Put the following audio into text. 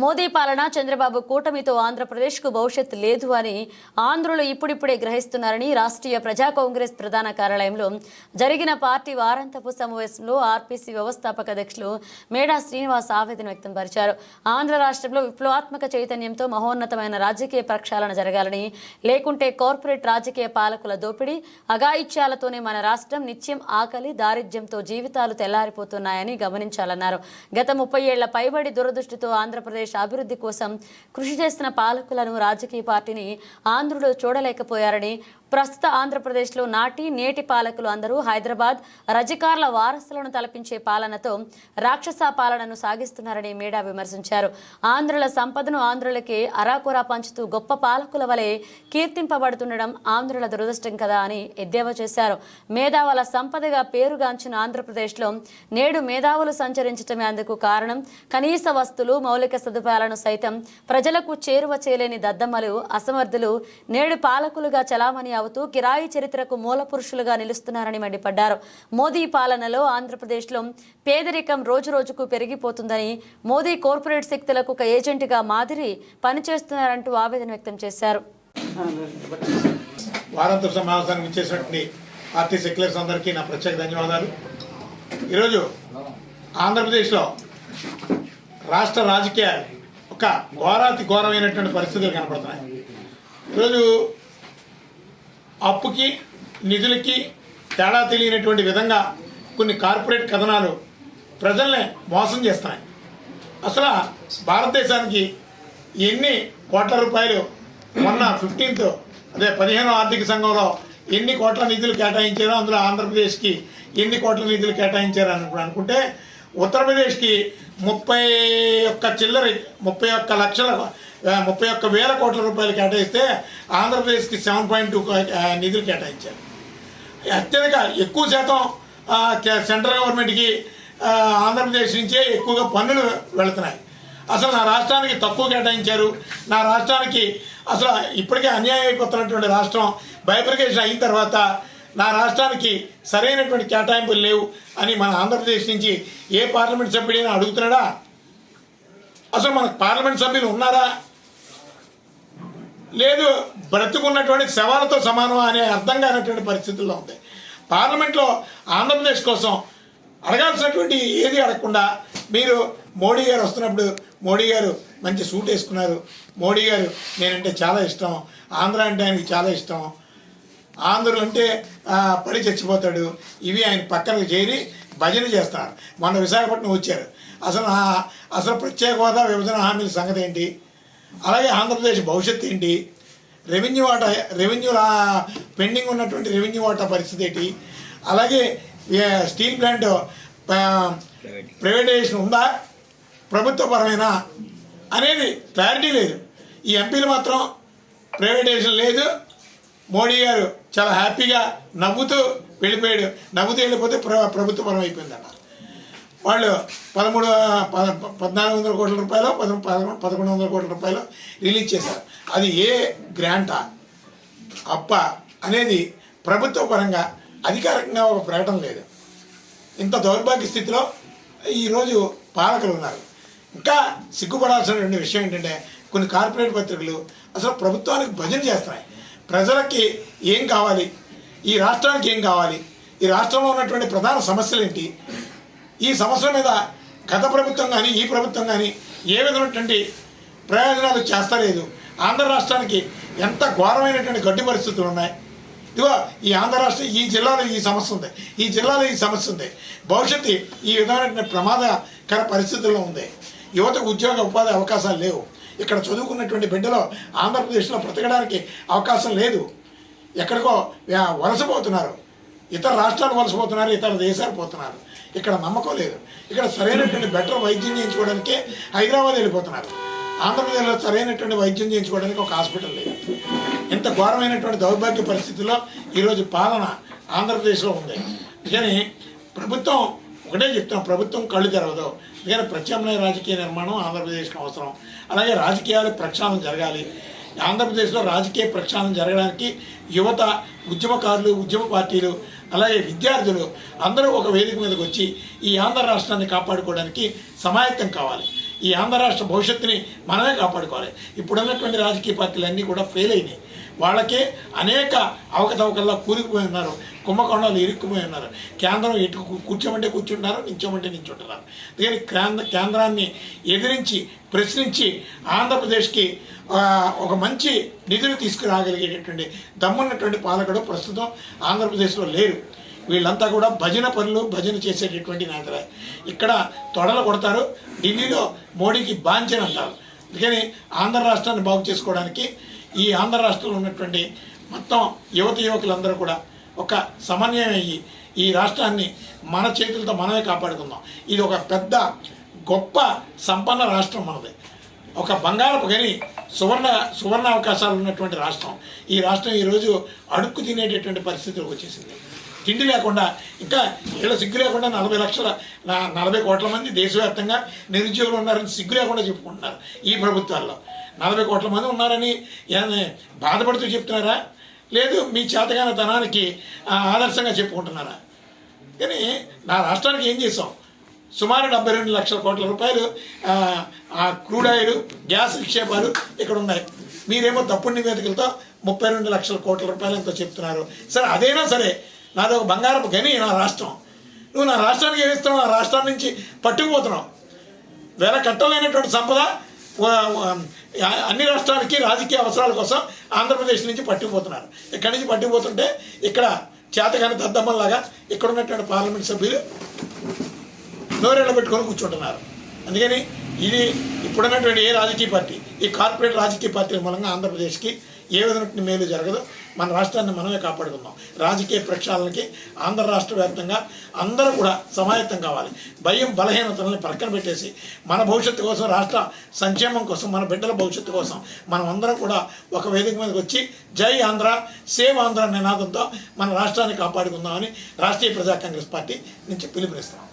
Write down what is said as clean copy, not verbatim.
మోదీ పాలన చంద్రబాబు కూటమితో ఆంధ్రప్రదేశ్కు భవిష్యత్తు లేదు అని ఆంధ్రులు ఇప్పుడిప్పుడే గ్రహిస్తున్నారని రాష్ట్రీయ ప్రజా కాంగ్రెస్ ప్రధాన కార్యాలయంలో జరిగిన పార్టీ వారాంతపు సమావేశంలో ఆర్పీసీ వ్యవస్థాపక అధ్యక్షులు మేడా శ్రీనివాస్ ఆవేదన వ్యక్తం పరిచారు. ఆంధ్ర రాష్ట్రంలో విప్లవాత్మక చైతన్యంతో మహోన్నతమైన రాజకీయ ప్రక్షాళన జరగాలని, లేకుంటే కార్పొరేట్ రాజకీయ పాలకుల దోపిడీ అఘాయిత్యాలతోనే మన రాష్ట్రం నిత్యం ఆకలి దారిద్ర్యంతో జీవితాలు తెల్లారిపోతున్నాయని గమనించాలన్నారు. గత 30 ఏళ్ల పైబడి దురదృష్టితో ఆంధ్రప్రదేశ్ అభివృద్ధి కోసం కృషి చేసిన పాలకులను, రాజకీయ పార్టీని ఆంధ్రులు చూడలేకపోయారని, ప్రస్తుత ఆంధ్రప్రదేశ్లో నాటి నేటి పాలకులు అందరూ హైదరాబాద్ రజకార్ల వారసులను తలపించే పాలనతో రాక్షస పాలనను సాగిస్తున్నారని మేడా విమర్శించారు. ఆంధ్రుల సంపదను ఆంధ్రులకే అరాకొరా పంచుతూ గొప్ప పాలకుల వలె కీర్తింపబడుతుండడం ఆంధ్రుల దురదృష్టం కదా అని ఎద్దేవా చేశారు. మేధావుల సంపదగా పేరుగాంచిన ఆంధ్రప్రదేశ్లో నేడు మేధావులు సంచరించటమే అందుకు కారణం. కనీస వస్తువులు, మౌలిక సదుపాయాలను సైతం ప్రజలకు చేరువ చేయలేని దద్దమ్మలు, అసమర్థులు నేడు పాలకులుగా చలామణి అవుతూ కిరాయి చరిత్రకు మూల పురుషులుగా నిలుస్తున్నారని మండిపడ్డారు. మోదీ పాలనలో ఆంధ్రప్రదేశ్లో పేదరికం రోజు రోజుకు పెరిగిపోతుందని, మోదీ కార్పొరేట్ శక్తులకు ఒక ఏజెంట్గా మాదిరి పనిచేస్తున్నారంటూ ఆవేదన వ్యక్తం చేశారు. వారాంతపు సమావేశానికి ఇచ్చేసినటువంటి పార్టీ సెక్యులర్స్ అందరికీ నా ప్రత్యేక ధన్యవాదాలు. ఈరోజు ఆంధ్రప్రదేశ్లో రాష్ట్ర రాజకీయాలు ఒక ఘోరాతి ఘోరమైనటువంటి పరిస్థితులు కనపడుతున్నాయి. ఈరోజు అప్పుకి నిధులకి తేడా తెలియనటువంటి విధంగా కొన్ని కార్పొరేట్ కథనాలు ప్రజల్ని మోసం చేస్తున్నాయి. అసలు భారతదేశానికి ఎన్ని కోట్ల రూపాయలు మొన్న 15వ ఆర్థిక సంఘంలో ఎన్ని కోట్ల నిధులు కేటాయించారో, అందులో ఆంధ్రప్రదేశ్కి ఎన్ని కోట్ల నిధులు కేటాయించారో అనుకుంటే ఉత్తరప్రదేశ్కి 31,31,00,000 కోట్ల రూపాయలు కేటాయిస్తే ఆంధ్రప్రదేశ్కి 7.2 నిధులు కేటాయించారు. అత్యధిక ఎక్కువ శాతం సెంట్రల్ గవర్నమెంట్కి ఆంధ్రప్రదేశ్ నుంచే ఎక్కువగా పన్నులు వెళుతున్నాయి. అసలు నా రాష్ట్రానికి తక్కువ కేటాయించారు. నా రాష్ట్రానికి అసలు ఇప్పటికే అన్యాయం అయిపోతున్నటువంటి రాష్ట్రం బైఫర్కేషన్ అయిన తర్వాత నా రాష్ట్రానికి సరైనటువంటి కేటాయింపులు లేవు అని మన ఆంధ్రప్రదేశ్ నుంచి ఏ పార్లమెంట్ సభ్యుడైనా అడుగుతున్నాడా? అసలు మనకు పార్లమెంట్ సభ్యులు ఉన్నారా? లేదు, బ్రతుకున్నటువంటి శవాలతో సమానం అనే అర్థం కానటువంటి పరిస్థితుల్లో ఉంది. పార్లమెంట్లో ఆంధ్రప్రదేశ్ కోసం అడగాల్సినటువంటి ఏది అడగకుండా మీరు మోడీ గారు వస్తున్నప్పుడు మోడీ గారు మంచి సూట్ వేసుకున్నారు, మోడీ గారు నేనంటే చాలా ఇష్టం, ఆంధ్ర అంటే ఆయనకి చాలా ఇష్టం, ఆంధ్రులు అంటే పడి చచ్చిపోతాడు, ఇవి ఆయన పక్కనకు చేరి భజన చేస్తున్నారు. మొన్న విశాఖపట్నం వచ్చారు. అసలు ప్రత్యేక హోదా, విభజన హామీల సంగతి ఏంటి? అలాగే ఆంధ్రప్రదేశ్ భవిష్యత్తు ఏంటి? రెవెన్యూ పెండింగ్ ఉన్నటువంటి రెవెన్యూ వాటా పరిస్థితి ఏంటి? అలాగే స్టీల్ ప్లాంట్ ప్రైవేటైజేషన్ ఉందా, ప్రభుత్వపరమైనా అనేది క్లారిటీ లేదు. ఈ ఎంపీలు మాత్రం ప్రైవేటైజేషన్ లేదు, మోడీ గారు చాలా హ్యాపీగా నవ్వుతూ వెళ్ళిపోయాడు, నవ్వుతూ వెళ్ళిపోతే ప్రభుత్వపరం అయిపోయిందన్న. వాళ్ళు 1,400 కోట్ల రూపాయలు 1,100 కోట్ల రూపాయలు రిలీజ్ చేశారు. అది ఏ గ్రాంటా అప్ప అనేది ప్రభుత్వ పరంగా అధికారికంగా ఒక ప్రకటన లేదు. ఇంత దౌర్భాగ్య స్థితిలో ఈరోజు పాలకులు ఉన్నారు. ఇంకా సిగ్గుపడాల్సినటువంటి విషయం ఏంటంటే కొన్ని కార్పొరేట్ పత్రికలు అసలు ప్రభుత్వానికి భజన చేస్తున్నాయి. ప్రజలకి ఏం కావాలి, ఈ రాష్ట్రానికి ఏం కావాలి, ఈ రాష్ట్రంలో ఉన్నటువంటి ప్రధాన సమస్యలు ఏంటి, ఈ సమస్యల మీద గత ప్రభుత్వం కానీ ఈ ప్రభుత్వం కానీ ఏ విధమైనటువంటి ప్రయోజనాలు చేస్తలేదు. ఆంధ్ర రాష్ట్రానికి ఎంత ఘోరమైనటువంటి గడ్డి పరిస్థితులు ఉన్నాయి. ఇదిగో ఈ ఆంధ్ర రాష్ట్రం, ఈ జిల్లాలో ఈ సమస్య ఉంది, ఈ జిల్లాలో ఈ సమస్య ఉంది, భవిష్యత్తు ఈ విధమైన ప్రమాదకర పరిస్థితుల్లో ఉంది. యువతకు ఉద్యోగ ఉపాధి అవకాశాలు లేవు. ఇక్కడ చదువుకున్నటువంటి బిడ్డలో ఆంధ్రప్రదేశ్లో బ్రతకడానికి అవకాశం లేదు. ఎక్కడికో వలసపోతున్నారు, ఇతర రాష్ట్రాలు వలసపోతున్నారు, ఇతర దేశాలు పోతున్నారు. ఇక్కడ నమ్మకం లేదు. ఇక్కడ సరైనటువంటి బెటర్ వైద్యం చేయించుకోవడానికి హైదరాబాద్ వెళ్ళిపోతున్నారు. ఆంధ్రప్రదేశ్లో సరైనటువంటి వైద్యం చేయించుకోవడానికి ఒక హాస్పిటల్ లేదు. ఇంత ఘోరమైనటువంటి దౌర్భాగ్య పరిస్థితుల్లో ఈరోజు పాలన ఆంధ్రప్రదేశ్లో ఉంది. కానీ ప్రభుత్వం ఒకటే చెప్తాం, ప్రభుత్వం కళ్ళు తెరవదు. అందుకని ప్రత్యామ్నాయ రాజకీయ నిర్మాణం ఆంధ్రప్రదేశ్కి అవసరం. అలాగే రాజకీయాలు ప్రక్షాళన జరగాలి. ఆంధ్రప్రదేశ్లో రాజకీయ ప్రక్షాళన జరగడానికి యువత, ఉద్యమకారులు, ఉద్యమ పార్టీలు, అలాగే విద్యార్థులు అందరూ ఒక వేదిక మీదకి వచ్చి ఈ ఆంధ్ర రాష్ట్రాన్ని కాపాడుకోవడానికి సమాయత్తం కావాలి. ఈ ఆంధ్ర రాష్ట్ర భవిష్యత్తుని మనమే కాపాడుకోవాలి. ఇప్పుడున్నటువంటి రాజకీయ పార్టీలన్నీ కూడా ఫెయిల్ అయినాయి. వాళ్ళకే అనేక అవకతవకల్లా కూరుకుపోయి ఉన్నారు, కుంభకోణాలు ఇరుక్కుపోయి ఉన్నారు. కేంద్రం ఎటు కూర్చోమంటే కూర్చుంటున్నారు, నించోమంటే నించుంటున్నారు. అందుకని కేంద్రాన్ని ఎదిరించి ప్రశ్నించి ఆంధ్రప్రదేశ్కి ఒక మంచి నిధులు తీసుకురాగలిగేటటువంటి దమ్మున్నటువంటి పాలకుడు ప్రస్తుతం ఆంధ్రప్రదేశ్లో లేరు. వీళ్ళంతా కూడా భజన పనులు, భజన చేసేటటువంటి నేతలే. ఇక్కడ తొడలు కొడతారు, ఢిల్లీలో మోడీకి బాంఛన్ అంటారు. అందుకని ఆంధ్ర రాష్ట్రాన్ని బాగు చేసుకోవడానికి ఈ ఆంధ్ర రాష్ట్రంలో ఉన్నటువంటి మొత్తం యువకులందరూ కూడా ఒక సమన్వయం అయ్యి ఈ రాష్ట్రాన్ని మన చేతులతో మనమే కాపాడుకుందాం. ఇది ఒక పెద్ద గొప్ప సంపన్న రాష్ట్రం మనది. ఒక బంగారపు గని, సువర్ణ అవకాశాలు ఉన్నటువంటి రాష్ట్రం. ఈ రాష్ట్రం ఈరోజు అడుక్కు తినేటటువంటి పరిస్థితిలోకి వచ్చేసింది. తిండి లేకుండా, ఇంకా వీళ్ళ సిగ్గు లేకుండా 40 కోట్ల మంది దేశవ్యాప్తంగా నిరుద్యోగులు ఉన్నారని సిగ్గు లేకుండా చెప్పుకుంటున్నారు. ఈ ప్రభుత్వాల్లో 40 కోట్ల మంది ఉన్నారని బాధపడుతూ చెప్తున్నారా, లేదు మీ చేతగాన తనానికి ఆదర్శంగా చెప్పుకుంటున్నారా? కానీ నా రాష్ట్రానికి ఏం చేసాం? సుమారు 72 లక్షల కోట్ల రూపాయలు క్రూడ్ ఆయిల్, గ్యాస్ నిక్షేపాలు ఇక్కడ ఉన్నాయి. మీరేమో తప్పుడు నివేదికలతో 32 లక్షల కోట్ల రూపాయలు ఎంతో చెప్తున్నారు. సరే, అదైనా సరే నాది ఒక బంగారపు గని నా రాష్ట్రం. నువ్వు నా రాష్ట్రానికి ఏమిస్తున్నావు? నా రాష్ట్రాన్ని నుంచి పట్టుకుపోతున్నావు. వేల కట్టలేనటువంటి సంపద అన్ని రాష్ట్రాలకి రాజకీయ అవసరాల కోసం ఆంధ్రప్రదేశ్ నుంచి పట్టుకుపోతున్నారు. ఇక్కడి నుంచి పట్టుకుపోతుంటే ఇక్కడ చేతగాని దద్దమ్మలాగా ఇక్కడ ఉన్నటువంటి పార్లమెంట్ సభ్యులు నోరేళ్ళ పెట్టుకొని కూర్చుంటున్నారు. అందుకని ఇది ఇప్పుడున్నటువంటి ఏ రాజకీయ పార్టీ, ఈ కార్పొరేట్ రాజకీయ పార్టీల మూలంగా ఆంధ్రప్రదేశ్కి ఏ విధమైన మేలు జరగదు. మన రాష్ట్రాన్ని మనమే కాపాడుకుందాం. రాజకీయ ప్రక్షాళనకి ఆంధ్ర రాష్ట్ర వ్యాప్తంగా అందరూ కూడా సమాయత్తం కావాలి. భయం, బలహీనతలని పక్కన పెట్టేసి మన భవిష్యత్తు కోసం, రాష్ట్ర సంక్షేమం కోసం, మన బిడ్డల భవిష్యత్తు కోసం మనం అందరం కూడా ఒక వేదిక మీదకి వచ్చి జై ఆంధ్ర, సేవ్ ఆంధ్ర నినాదంతో మన రాష్ట్రాన్ని కాపాడుకుందామని రాష్ట్రీయ ప్రజా కాంగ్రెస్ పార్టీ నుంచి పిలుపునిస్తాం.